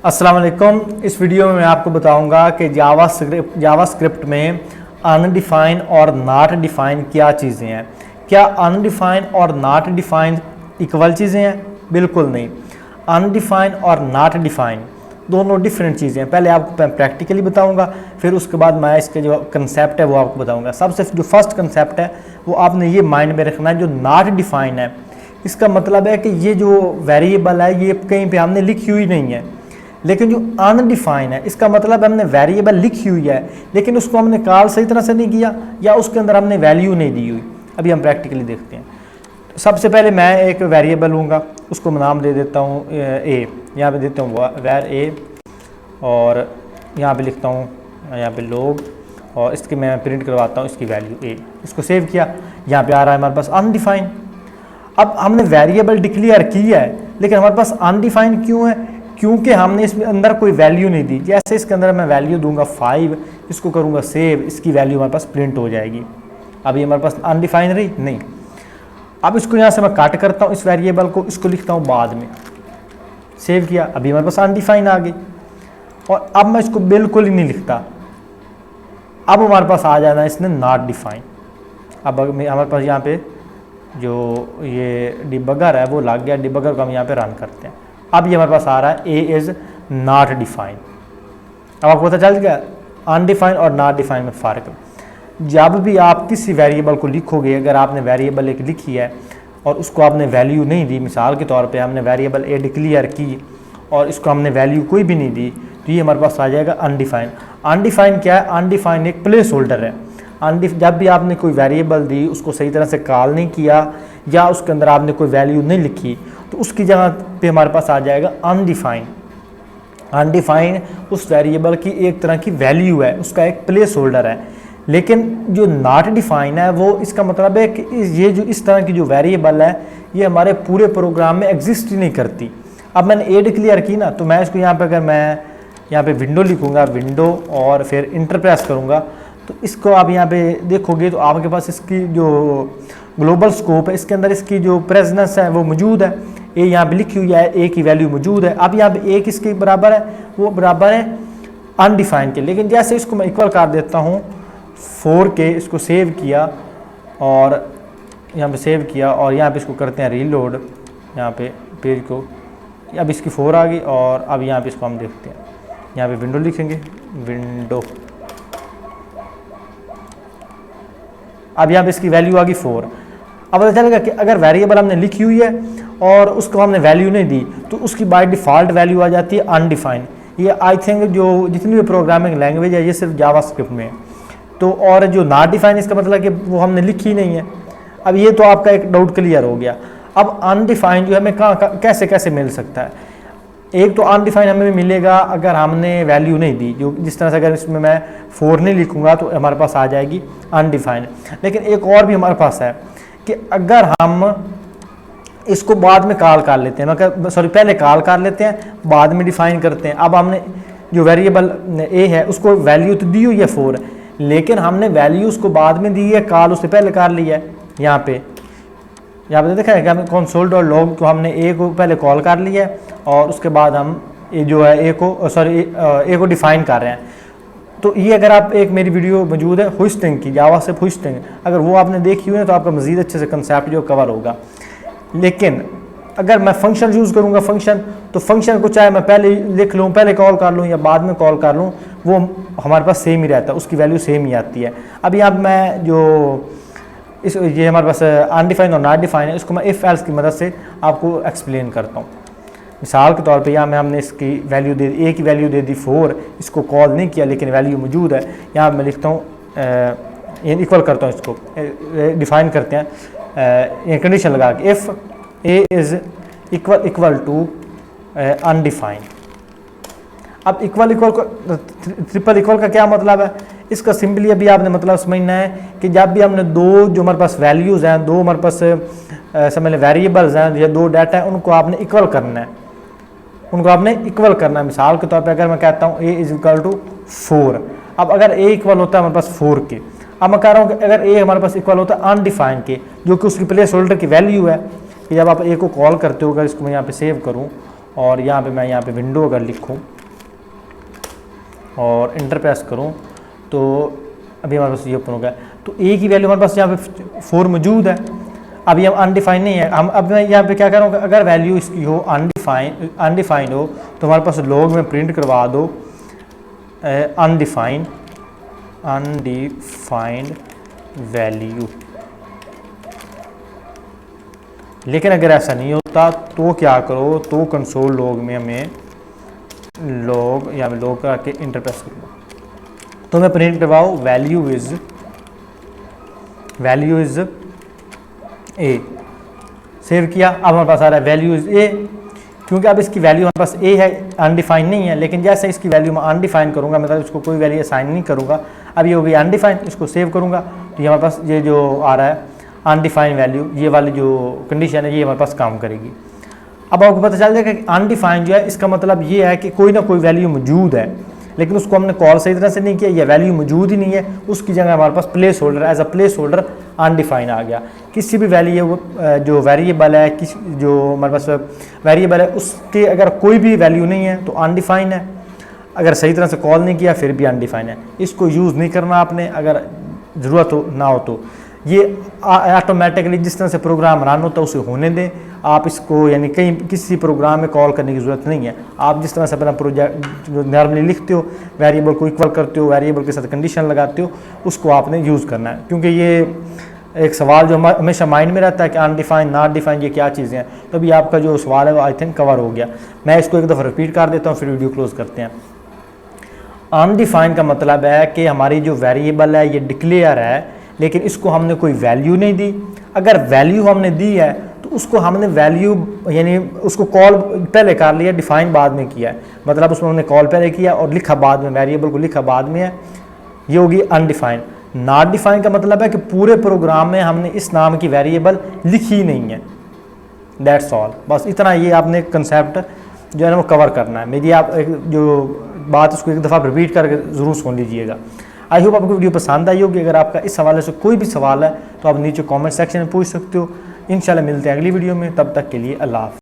अस्सलाम वालेकुम। इस वीडियो में मैं आपको बताऊंगा कि जावास्क्रिप्ट में अनडिफाइन और नॉट डिफाइन क्या चीज़ें हैं। क्या अनडिफाइन और नॉट डिफाइन इक्वल चीज़ें हैं? बिल्कुल नहीं। अनडिफाइन और नॉट डिफाइन दोनों डिफरेंट चीज़ें हैं। पहले आपको मैं प्रैक्टिकली बताऊंगा, फिर उसके बाद मैं इसके जो कंसेप्ट है वो आपको बताऊंगा। सबसे जो फर्स्ट कंसेप्ट है वो आपने ये माइंड में रखना है, जो नॉट डिफाइन है इसका मतलब है कि ये जो वेरिएबल है ये कहीं पे हमने लिखी हुई नहीं है। लेकिन जो अनडिफाइन है इसका मतलब हमने वेरिएबल लिखी हुई है लेकिन उसको हमने कॉल सही तरह से नहीं किया या उसके अंदर हमने वैल्यू नहीं दी हुई। अभी हम प्रैक्टिकली देखते हैं। सबसे पहले मैं एक वेरिएबल लूँगा, उसको मैं नाम दे देता हूँ ए। यहाँ पे देता हूँ वैर ए और यहाँ पे लिखता हूँ यहाँ पे लोग और इसके मैं प्रिंट करवाता हूँ इसकी वैल्यू ए। इसको सेव किया, यहाँ पे आ रहा है हमारे पास अनडिफाइन। अब हमने वेरिएबल डिक्लेयर किया है लेकिन हमारे पास अनडिफाइन क्यों है? क्योंकि हमने इसमें अंदर कोई वैल्यू नहीं दी। जैसे इसके अंदर मैं वैल्यू दूंगा 5, इसको करूंगा सेव, इसकी वैल्यू हमारे पास प्रिंट हो जाएगी। अभी हमारे पास अनडिफाइन रही नहीं। अब इसको यहाँ से मैं काट करता हूँ इस वेरिएबल को, इसको लिखता हूँ बाद में। सेव किया, अभी हमारे पास अनडिफाइन आ गई। और अब मैं इसको बिल्कुल ही नहीं लिखता। अब हमारे पास आ जाना इसने नॉट डिफाइन। अब हमारे पास यहाँ पे जो ये डिबगर है वो लग गया। डिबगर को हम यहाँ पे रन करते हैं। अब ये हमारे पास आ रहा है ए इज़ नॉट डिफाइन। अब आपको पता चल गया अनडिफाइन और नॉट डिफाइन में फ़र्क। जब भी आप किसी वेरिएबल को लिखोगे, अगर आपने वेरिएबल एक लिखी है और उसको आपने वैल्यू नहीं दी, मिसाल के तौर पे हमने वेरिएबल ए डिक्लेयर की और इसको हमने वैल्यू कोई भी नहीं दी, तो ये हमारे पास आ जाएगा अनडिफाइन। अनडिफाइन क्या है? अनडिफाइन एक प्लेस होल्डर है। जब भी आपने कोई वेरिएबल दी, उसको सही तरह से कॉल नहीं किया या उसके अंदर आपने कोई वैल्यू नहीं लिखी, तो उसकी जगह पे हमारे पास आ जाएगा अनडिफाइन। अनडिफाइन उस वेरिएबल की एक तरह की वैल्यू है, उसका एक प्लेस होल्डर है। लेकिन जो नॉट डिफाइन है वो इसका मतलब है कि ये जो इस तरह की जो वेरिएबल है ये हमारे पूरे प्रोग्राम में एग्जिस्ट ही नहीं करती। अब मैंने ए डिक्लेयर की ना, तो मैं इसको यहाँ पे अगर मैं यहाँ पे विंडो लिखूँगा, विंडो और फिर इंटर प्रेस करूँगा, तो इसको आप यहाँ पे देखोगे तो आपके पास इसकी जो ग्लोबल स्कोप है इसके अंदर इसकी जो प्रेजेंस है वो मौजूद है। ए यहाँ पे लिखी हुई है, ए की वैल्यू मौजूद है। अब यहाँ पे ए किसके बराबर है? वो बराबर है अनडिफाइन के। लेकिन जैसे इसको मैं इक्वल कर देता हूँ 4 के, इसको सेव किया और यहाँ पे सेव किया और यहाँ पे इसको करते हैं रीलोड, यहाँ पे पेज को। अब इसकी 4 आ गई और अब यहाँ पे इसको हम देखते हैं। यहाँ पे विंडो लिखेंगे, विंडो। अब यहाँ पे इसकी वैल्यू आ गई 4। अब पता चलेगा कि अगर वेरिएबल हमने लिखी हुई है और उसको हमने वैल्यू नहीं दी तो उसकी बाय डिफ़ॉल्ट वैल्यू आ जाती है अनडिफाइन। ये आई थिंक जो जितनी भी प्रोग्रामिंग लैंग्वेज है ये सिर्फ जावास्क्रिप्ट में है। तो और जो नॉट डिफाइन इसका मतलब कि वो हमने लिखी नहीं है। अब ये तो आपका एक डाउट क्लियर हो गया। अब अनडिफाइन जो है हमें कहाँ कैसे कैसे मिल सकता है? एक तो अनडिफाइन हमें मिलेगा अगर हमने वैल्यू नहीं दी, जो जिस तरह से अगर इसमें मैं 4 नहीं लिखूंगा तो हमारे पास आ जाएगी अनडिफाइन। लेकिन एक और भी हमारे पास है कि अगर हम इसको बाद में कॉल कर लेते हैं, मतलब सॉरी पहले कॉल कर लेते हैं बाद में डिफाइन करते हैं। अब हमने जो वेरिएबल ए है उसको वैल्यू तो दी हुई है 4, लेकिन हमने वैल्यू उसको बाद में दी है, कॉल उससे पहले कर लिया है। यहाँ पे देखा है कि हमें console.log को हमने ए को पहले कॉल कर लिया है और उसके बाद हम ये जो है ए को डिफाइन कर रहे हैं। तो ये अगर आप एक मेरी वीडियो मौजूद है होस्टिंग की, जावा से होस्टिंग, अगर वो आपने देखी हुई है तो आपका मज़ीद अच्छे से कंसेप्ट जो कवर होगा। लेकिन अगर मैं फंक्शन यूज़ करूँगा तो फंक्शन को चाहे मैं पहले लिख लूँ, पहले कॉल कर लूँ या बाद में कॉल कर लूँ, वो हमारे पास सेम ही रहता है, उसकी वैल्यू सेम ही आती है। अब यहाँ मैं जो ये हमारे पास अनडिफाइन और नॉट डिफाइन है, इसको मैं इफ एल्स की मदद से आपको एक्सप्लेन करता हूँ। मिसाल के तौर पे यहाँ में हमने इसकी वैल्यू दे दी, ए की वैल्यू दे दी 4, इसको कॉल नहीं किया लेकिन वैल्यू मौजूद है। यहाँ मैं लिखता हूँ इक्वल करता हूँ, इसको डिफाइन करते हैं कंडीशन लगा के, if A is equal to undefine. अब इक्वल को ट्रिपल इक्वल का क्या मतलब है? इसका सिंपली अभी आपने मतलब समझना है कि जब भी हमने दो जो हमारे पास वैल्यूज़ हैं, दो हमारे पास समझ लें वेरिएबल्स हैं या दो डाटा है, उनको आपने इक्वल करना है, मिसाल के तौर पे अगर मैं कहता हूँ ए इज इक्वल टू 4, अब अगर ए इक्वल होता है हमारे पास 4 के, अब मैं कह रहा हूँ कि अगर ए हमारे पास इक्वल होता है अनडिफाइन के, जो कि उसकी प्लेस होल्डर की वैल्यू है, कि जब आप ए को कॉल करते हो, अगर इसको मैं यहाँ पे सेव करूँ और यहाँ पे मैं यहाँ पे विंडो अगर लिखूँ और इंटर प्रेस करूँ तो अभी हमारे पास ये ओपन हो गया। तो ए की वैल्यू हमारे पास यहाँ पे 4 मौजूद है। अभी हम अनडिफाइंड नहीं है, हम अब मैं यहाँ पे क्या करूँगा, अगर वैल्यू इसकी हो अनडिफाइंड हो तो हमारे पास लॉग में प्रिंट करवा दो अनडिफाइंड वैल्यू। लेकिन अगर ऐसा नहीं होता तो क्या करो, तो कंसोल लॉग में हमें लॉग या मैं लॉग करके इंटर प्रेस करूँगा तो मैं प्रिंट करवाओ वैल्यू इज़ ए। सेव किया, अब हमारे पास आ रहा है वैल्यू इज़ ए, क्योंकि अब इसकी वैल्यू हमारे पास ए है, अनडिफाइंड नहीं है। लेकिन जैसे इसकी वैल्यू मैं अनडिफाइंड करूँगा, मतलब इसको कोई वैल्यू असाइन नहीं करूँगा, अब ये हो गई अनडिफाइंड। इसको सेव करूँगा तो ये हमारे पास ये जो आ रहा है अनडिफाइंड वैल्यू, ये वाली जो कंडीशन है ये हमारे पास काम करेगी। अब आपको पता चल जाएगा कि अनडिफाइंड जो है इसका मतलब ये है कि कोई ना कोई वैल्यू मौजूद है, लेकिन उसको हमने कॉल सही तरह से नहीं किया, ये वैल्यू मौजूद ही नहीं है, उसकी जगह हमारे पास place holder, as a place holder undefined आ गया। किसी भी वैल्यू जो वेरिएबल है, जो हमारे पास वेरिएबल है उसके अगर कोई भी वैल्यू नहीं है तो अनडिफाइंड है, अगर सही तरह से कॉल नहीं किया फिर भी अनडिफाइंड है। इसको यूज़ नहीं करना आपने, अगर ज़रूरत हो ना हो तो ये ऑटोमेटिकली जिस तरह से प्रोग्राम रन होता है उसे होने दें। आप इसको यानी कहीं किसी प्रोग्राम में कॉल करने की ज़रूरत नहीं है। आप जिस तरह से अपना प्रोजेक्ट जो नॉर्मली लिखते हो, वेरिएबल को इक्वल करते हो, वेरिएबल के साथ कंडीशन लगाते हो, उसको आपने यूज़ करना है। क्योंकि ये एक सवाल जो हमेशा माइंड में रहता है कि अनडिफाइंड नॉट डिफाइंड ये क्या चीज़ें हैं, तो अभी आपका जो सवाल है वो आई थिंक कवर हो गया। मैं इसको एक दफ़ा रिपीट कर देता हूँ फिर वीडियो क्लोज करते हैं। अनडिफाइंड का मतलब है कि हमारी जो वेरिएबल है ये डिक्लेयर है, लेकिन इसको हमने कोई वैल्यू नहीं दी। अगर वैल्यू हमने दी है तो उसको हमने वैल्यू यानी उसको कॉल पहले कर लिया, डिफाइन बाद में किया है, मतलब उसमें हमने कॉल पहले किया और लिखा बाद में, वेरिएबल को लिखा बाद में है, ये होगी अनडिफाइंड। नॉट डिफाइंड का मतलब है कि पूरे प्रोग्राम में हमने इस नाम की वेरिएबल लिखी नहीं है। दैट्स ऑल, बस इतना ये आपने कंसेप्ट जो है ना वो कवर करना है। मेरी आप जो बात उसको एक दफ़ा रिपीट करके ज़रूर सुन लीजिएगा। आई होप आपको वीडियो पसंद आई होगी। अगर आपका इस हवाले से कोई भी सवाल है तो आप नीचे कमेंट सेक्शन में पूछ सकते हो। इंशाल्लाह मिलते हैं अगली वीडियो में, तब तक के लिए अल्लाह हाफ़िज़।